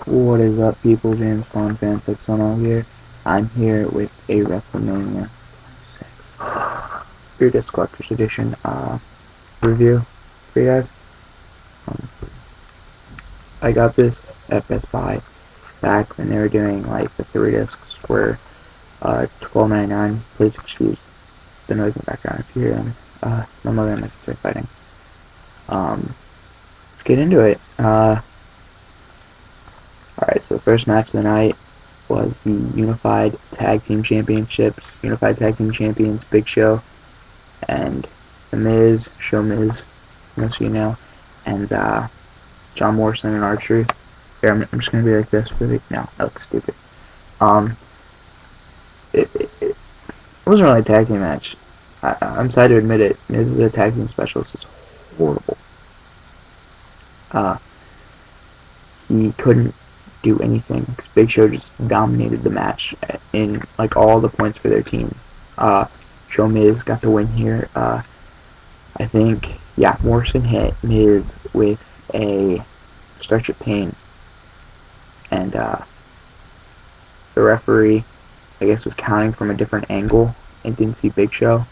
What is up, people? James Bond fan 610 here. I'm here with a Wrestlemania 6 Weirdest Collector's Edition review for you guys. Um, I got this at Best Buy back when they were doing like the 3 discs for $12.99. Please excuse the noise in the background if you hear them. My mother and my sister are fighting. Let's get into it. Alright, so the first match of the night was the Unified Tag Team Championships. Unified Tag Team Champions, Big Show, and The Miz, Show Miz, most of you know, and John Morrison and R-Truth. Here, I'm just going to be like this for the... No, that looks stupid. It wasn't really a tag team match. I'm sad to admit it. Miz is a tag team specialist. It's horrible. He couldn't do anything because Big Show just dominated the match in like all the points for their team. Show Miz got the win here. I think, yeah, Morrison hit Miz with a stretch of pain, and the referee, I guess, was counting from a different angle and didn't see Big Show.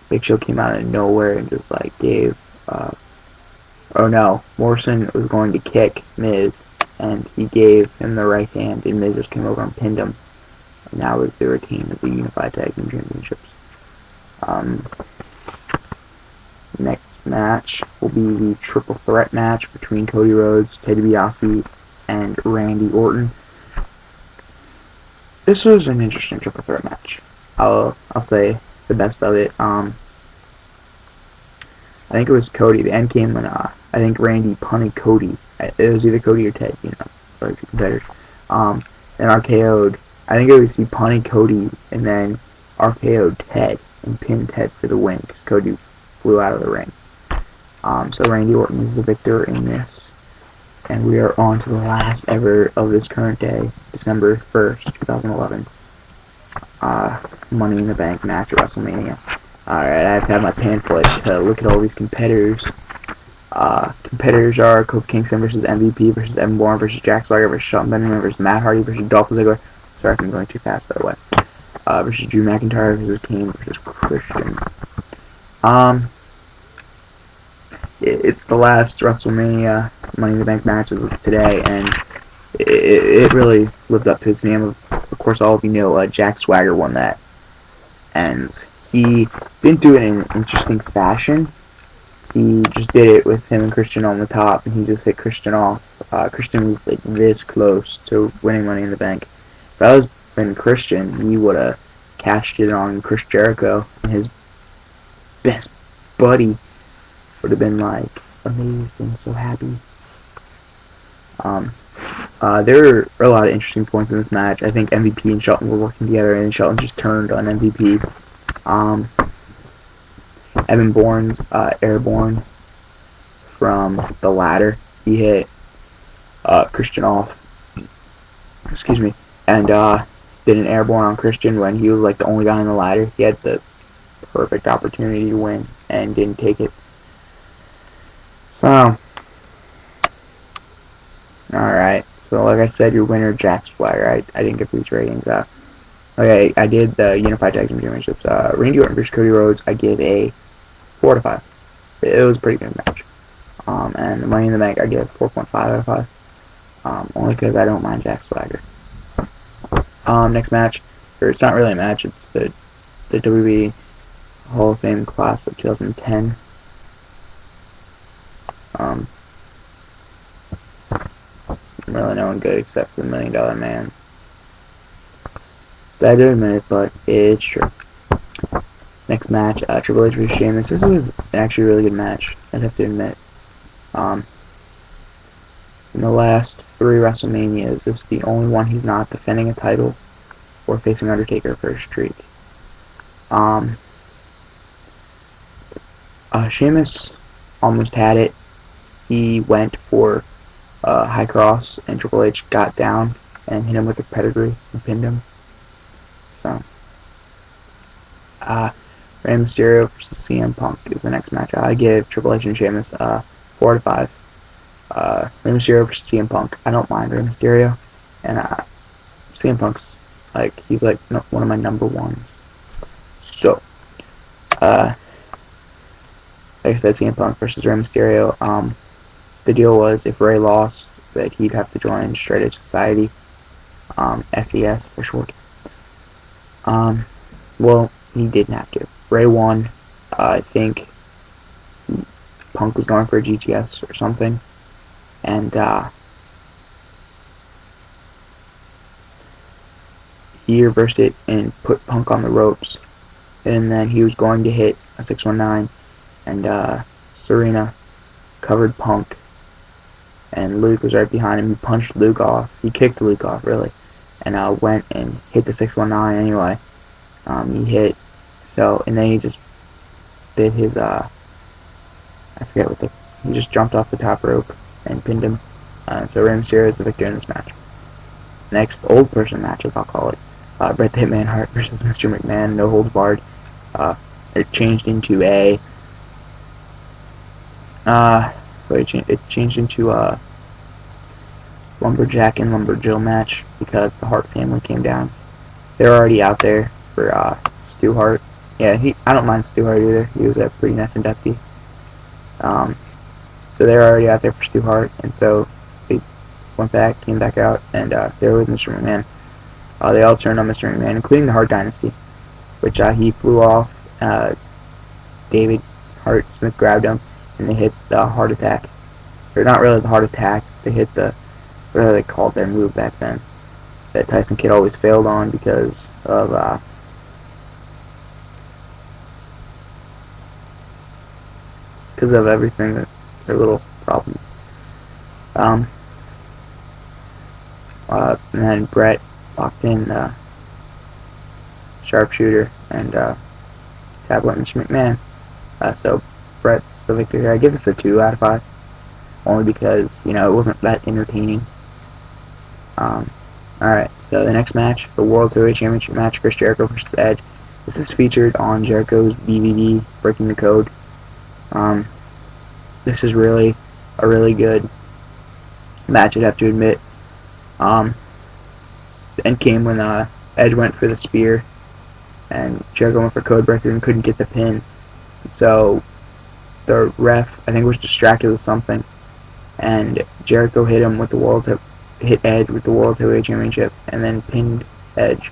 Big Show came out of nowhere and just like gave. Oh no, Morrison was going to kick Miz, and he gave him the right hand, and Miz just came over and pinned him. And that was the retain of the Unified Tag Team Championships. Next match will be the triple threat match between Cody Rhodes, Ted DiBiase, and Randy Orton. This was an interesting triple threat match. I'll say the best of it. I think it was Cody. The end came when I think Randy punted Cody. It was either Cody or Ted, or two competitors. Then RKO'd. I think it was he punted Cody and then RKO'd Ted and pinned Ted for the win because Cody flew out of the ring. So Randy Orton is the victor in this, and we are on to the last ever of this current day, December 1st, 2011. Money in the Bank match at Wrestlemania. Alright, I have to have my pamphlet to look at all these competitors. Competitors are Kofi Kingston versus MVP versus Evan Bourne versus Jack Swagger versus Shelton Benjamin versus Matt Hardy versus Dolph Ziggler. Sorry if I'm going too fast, by the way. Versus Drew McIntyre versus Kane versus Christian. It's the last WrestleMania Money in the Bank matches of today, and it really lived up to its name. Of course, all of you know Jack Swagger won that, and he didn't do it in an interesting fashion. He just did it with him and Christian on the top, and he just hit Christian off. Christian was like this close to winning Money in the Bank. If that was been Christian, he would have cashed it on Chris Jericho, and his best buddy would have been like amazed and so happy. There were a lot of interesting points in this match. I think MVP and Shelton were working together, and Shelton just turned on MVP. Evan Bourne's airborne from the ladder. He hit Christian off. Excuse me, and did an airborne on Christian when he was like the only guy on the ladder. He had the perfect opportunity to win and didn't take it. So, alright. So, like I said, your winner, Jack Swagger. I didn't get these ratings. Okay, I did the Unified Tag Team Championships. Randy Orton versus Cody Rhodes, I gave a 4 out of 5. It was a pretty good match. And the Money in the Bank, I gave 4.5 out of 5. Only because I don't mind Jack Swagger. Next match, or it's not really a match, it's the WWE Hall of Fame class of 2010. Really no one good except for the $1 Million Man. Sad to admit it, but it's true. Next match, Triple H versus Sheamus. This was actually a really good match, I'd have to admit. In the last 3 WrestleManias, this is the only one he's not defending a title or facing Undertaker for a streak. Sheamus almost had it. He went for High Cross, and Triple H got down and hit him with a pedigree and pinned him. So, Rey Mysterio versus CM Punk is the next match. I give Triple H and Sheamus 4 out of 5. Rey Mysterio versus CM Punk. I don't mind Rey Mysterio, and CM Punk's like he's like one of my number ones. So, like I said, CM Punk versus Rey Mysterio. The deal was if Rey lost, that he'd have to join Straight Edge Society, SES for short. Well, he didn't have to. Rey won. I think Punk was going for a GTS or something, and he reversed it and put Punk on the ropes, and then he was going to hit a 619, and Serena covered Punk, and Luke was right behind him. He punched Luke off. He kicked Luke off, really, and went and hit the 619 anyway. He hit, so, and then he just did his, I forget what he just jumped off the top rope and pinned him. So Rey Mysterio is the victor in this match. Next, old person matches, I'll call it. Bret the Hitman Hart versus Mr. McMahon, no holds barred. It changed into a, it changed into a Lumberjack and Lumberjill match because the Hart family came down. They're already out there for Stu Hart. Yeah, I don't mind Stu Hart either. He was a pretty nice inductee. So they're already out there for Stu Hart, and so they came back out, and they were with Mr. McMahon. They all turned on Mr. McMahon, including the Hart Dynasty, which he flew off. David Hart Smith grabbed him, and they hit the Heart Attack. Or not really the Heart Attack. They hit the, whatever they called their move back then, that Tyson Kidd always failed on because of everything, their little problems. And then Bret locked in Sharpshooter and tapped Mr. McMahon. So Bret's the victor here. I give this a 2 out of 5, only because it wasn't that entertaining. Alright, so the next match, the World Heavyweight Championship match, Chris Jericho versus Edge. This is featured on Jericho's DVD, Breaking the Code. This is really a really good match, I'd have to admit. The end came when Edge went for the spear, and Jericho went for Codebreaker and couldn't get the pin. So the ref, I think, was distracted with something, and Jericho hit him with the hit Edge with the World Heavyweight Championship, and then pinned Edge.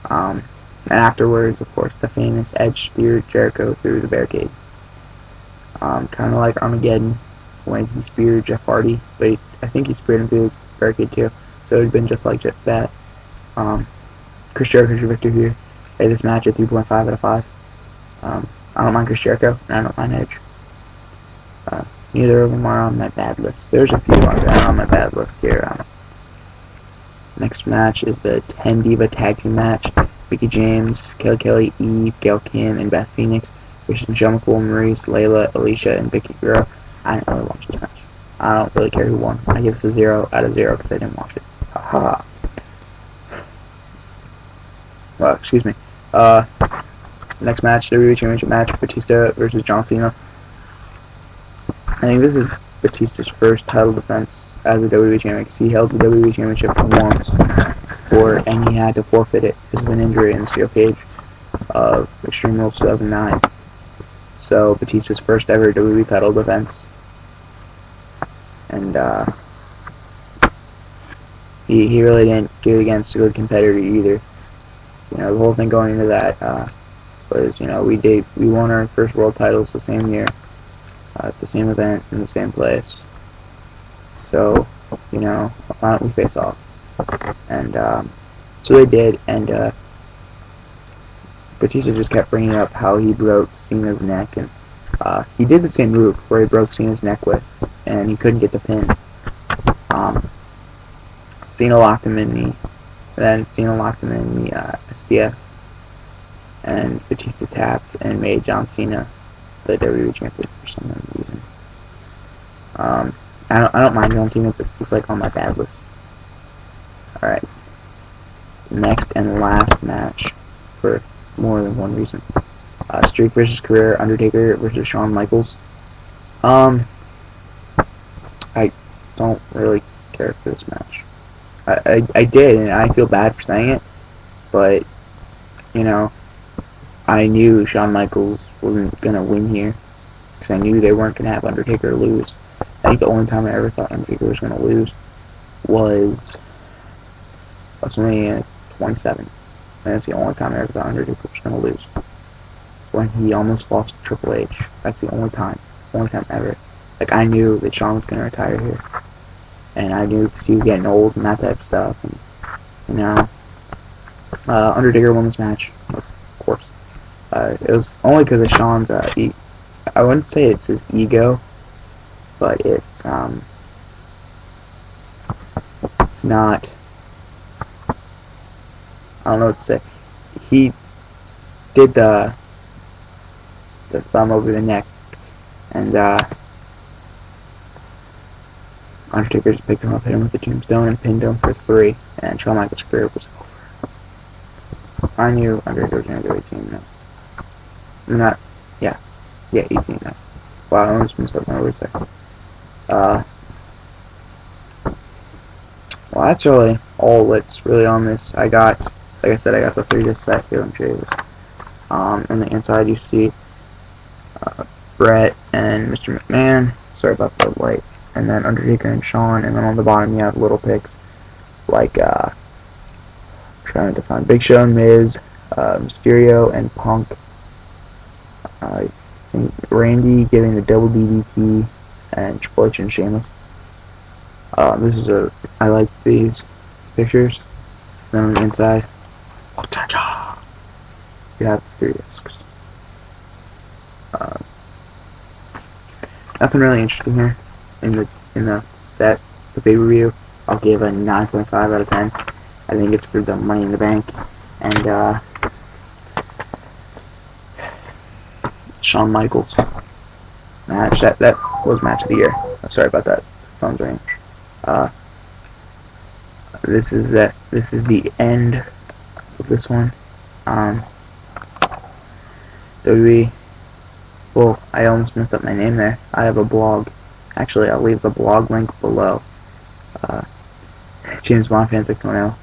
And afterwards, of course, the famous Edge speared Jericho through the barricade. Kind of like Armageddon when he speared Jeff Hardy, but I think he speared him through the barricade too. So it would have been just like that. Chris Jericho's your victor here. Hey, this match at 3.5 out of 5. I don't mind Chris Jericho, and I don't mind Edge. Neither of them are on my bad list. There's a few on my bad list here. Next match is the 10 Diva Tag Team match. Mickie James, Kelly, Eve, Gail Kim, and Beth Phoenix versus Michelle McCool, Maurice, Layla, Alicia, and Vicky Guerrero. I didn't really watch this match. I don't really care who won. I give this a 0 out of 0 because I didn't watch it. Haha. Well, excuse me. Next match, WWE Championship match, Batista versus John Cena. I think this is Batista's first title defense as a WWE champion, because he held the WWE Championship once before, and he had to forfeit it because of an injury in the steel cage of Extreme Rules 2009. So Batista's first ever WWE title defense, and he really didn't do it against a good competitor either. The whole thing going into that was, we won our first world titles the same year, at the same event, in the same place. So, why don't we face off? And so they did, and Batista just kept bringing up how he broke Cena's neck, and he did the same move where he broke Cena's neck with, and he couldn't get the pin. Cena locked him in the SDF, and Batista tapped and made John Cena the WWE champion for some reason. I don't mind John Cena, but it's like on my bad list. Alright. Next and last match for more than one reason. Streak versus Career, Undertaker versus Shawn Michaels. I don't really care for this match. I did, and I feel bad for saying it, but, you know, I knew Shawn Michaels wasn't going to win here, because I knew they weren't going to have Undertaker lose. I think the only time I ever thought Undertaker was going to lose was WrestleMania 27. And that's the only time I ever thought Undertaker was going to lose. When he almost lost to Triple H. That's the only time ever. Like, I knew that Shawn was going to retire here. And I knew because he was getting old and that type of stuff. And, you know, Undertaker won this match, of course. It was only because of Shawn's, I wouldn't say it's his ego, but it's not, I don't know what to say. He did the thumb over the neck, and Undertaker just picked him up, hit him with the tombstone, and pinned him for 3, and Shawn Michaels' career was over. I knew Undertaker was going to go 18 minutes. Not, yeah, 18 minutes. Wow, I almost messed up my words there. Well, that's really all that's really on this. I got, like I said, I got the 3-disc set here. Let me show you this. On the inside, you see Brett and Mr. McMahon. Sorry about the light. And then Undertaker and Shawn. And then on the bottom, you have little pics like trying to find Big Show and Miz, Mysterio and Punk. I think Randy giving the double DDT, and Triple H and Sheamus. I like these pictures. Then on the inside, you have 3 discs. Nothing really interesting here in the set. The pay-per-view, I'll give a 9.5 out of 10. I think it's for the Money in the Bank and Shawn Michaels match. That was match of the year. Sorry about that. Phone's ringing. This is the end of this one. WWE. Well, I almost messed up my name there. I have a blog. Actually, I'll leave the blog link below. James Bond Fan 610.